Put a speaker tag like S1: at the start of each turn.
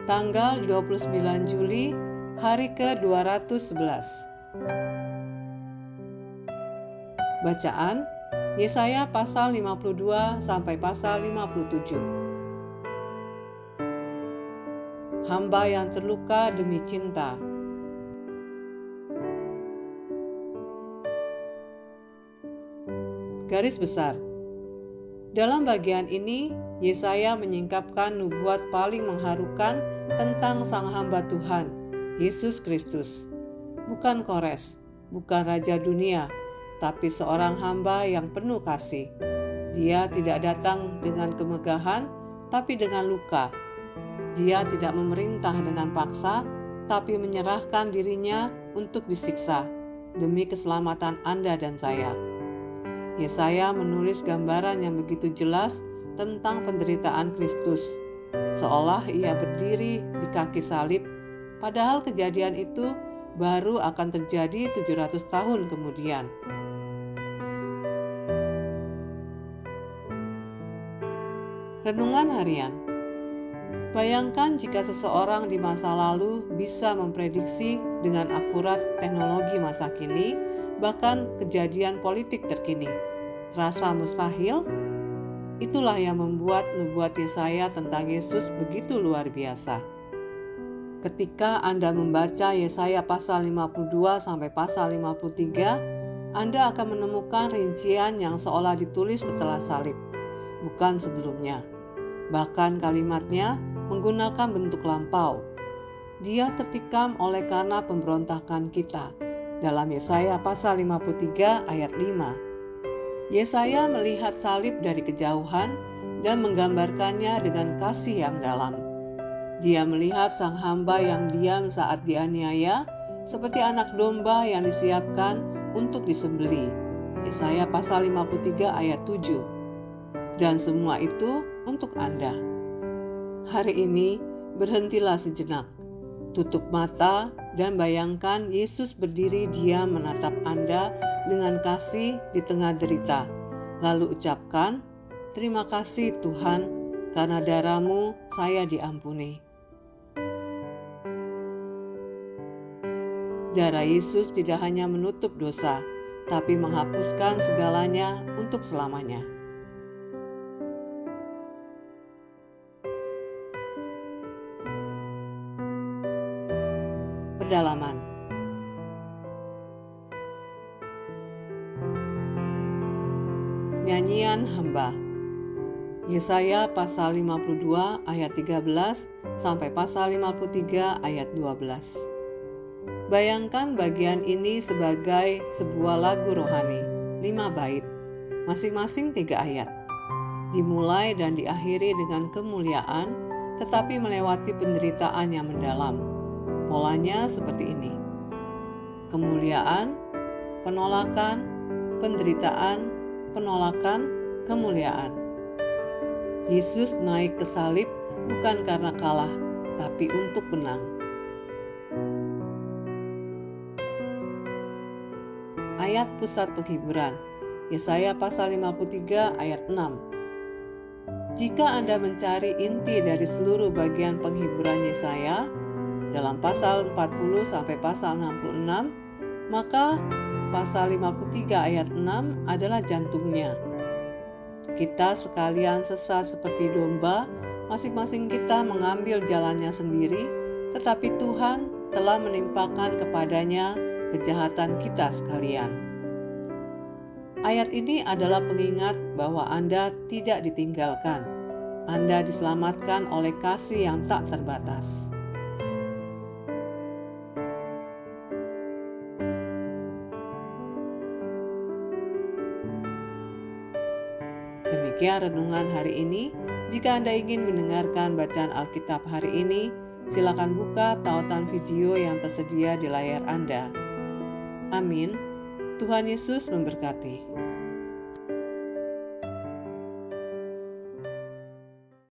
S1: tanggal 29 Juli, hari ke-211. Bacaan Yesaya pasal 52 sampai pasal 57. Hamba yang terluka demi cinta. Garis besar. Dalam bagian ini, Yesaya menyingkapkan nubuat paling mengharukan tentang sang hamba Tuhan, Yesus Kristus. Bukan Kores, bukan Raja Dunia, tapi seorang hamba yang penuh kasih. Dia tidak datang dengan kemegahan, tapi dengan luka. Dia tidak memerintah dengan paksa, tapi menyerahkan dirinya untuk disiksa, demi keselamatan Anda dan saya. Yesaya menulis gambaran yang begitu jelas tentang penderitaan Kristus, seolah ia berdiri di kaki salib, padahal kejadian itu baru akan terjadi 700 tahun kemudian. Renungan harian. Bayangkan jika seseorang di masa lalu bisa memprediksi dengan akurat teknologi masa kini, bahkan kejadian politik terkini. Terasa mustahil? Itulah yang membuat nubuat Yesaya tentang Yesus begitu luar biasa. Ketika Anda membaca Yesaya pasal 52 sampai pasal 53, Anda akan menemukan rincian yang seolah ditulis setelah salib, bukan sebelumnya. Bahkan kalimatnya menggunakan bentuk lampau. Dia tertikam oleh karena pemberontakan kita. Dalam Yesaya pasal 53 ayat 5. Yesaya melihat salib dari kejauhan dan menggambarkannya dengan kasih yang dalam. Dia melihat sang hamba yang diam saat dianiaya, seperti anak domba yang disiapkan untuk disembelih. Yesaya pasal 53 ayat 7. Dan semua itu untuk Anda. Hari ini berhentilah sejenak. Tutup mata dan bayangkan Yesus berdiri diam menatap Anda dengan kasih di tengah derita. Lalu ucapkan, "Terima kasih Tuhan, karena darah-Mu saya diampuni." Darah Yesus tidak hanya menutup dosa, tapi menghapuskan segalanya untuk selamanya. Pendalaman. Nyanyian hamba. Yesaya pasal 52 ayat 13 sampai pasal 53 ayat 12. Bayangkan bagian ini sebagai sebuah lagu rohani, 5 bait, masing-masing 3 ayat. Dimulai dan diakhiri dengan kemuliaan, tetapi melewati penderitaan yang mendalam. Polanya seperti ini: kemuliaan, penolakan, penderitaan, penolakan, kemuliaan. Yesus naik ke salib bukan karena kalah, tapi untuk menang. Ayat pusat penghiburan, Yesaya pasal 53 ayat 6. Jika Anda mencari inti dari seluruh bagian penghiburan Yesaya, dalam pasal 40 sampai pasal 66, maka pasal 53 ayat 6 adalah jantungnya. Kita sekalian sesat seperti domba, masing-masing kita mengambil jalannya sendiri, tetapi Tuhan telah menimpakan kepadanya kejahatan kita sekalian. Ayat ini adalah pengingat bahwa Anda tidak ditinggalkan. Anda diselamatkan oleh kasih yang tak terbatas. Demikian renungan hari ini. Jika Anda ingin mendengarkan bacaan Alkitab hari ini, silakan buka tautan video yang tersedia di layar Anda. Amin. Tuhan Yesus memberkati.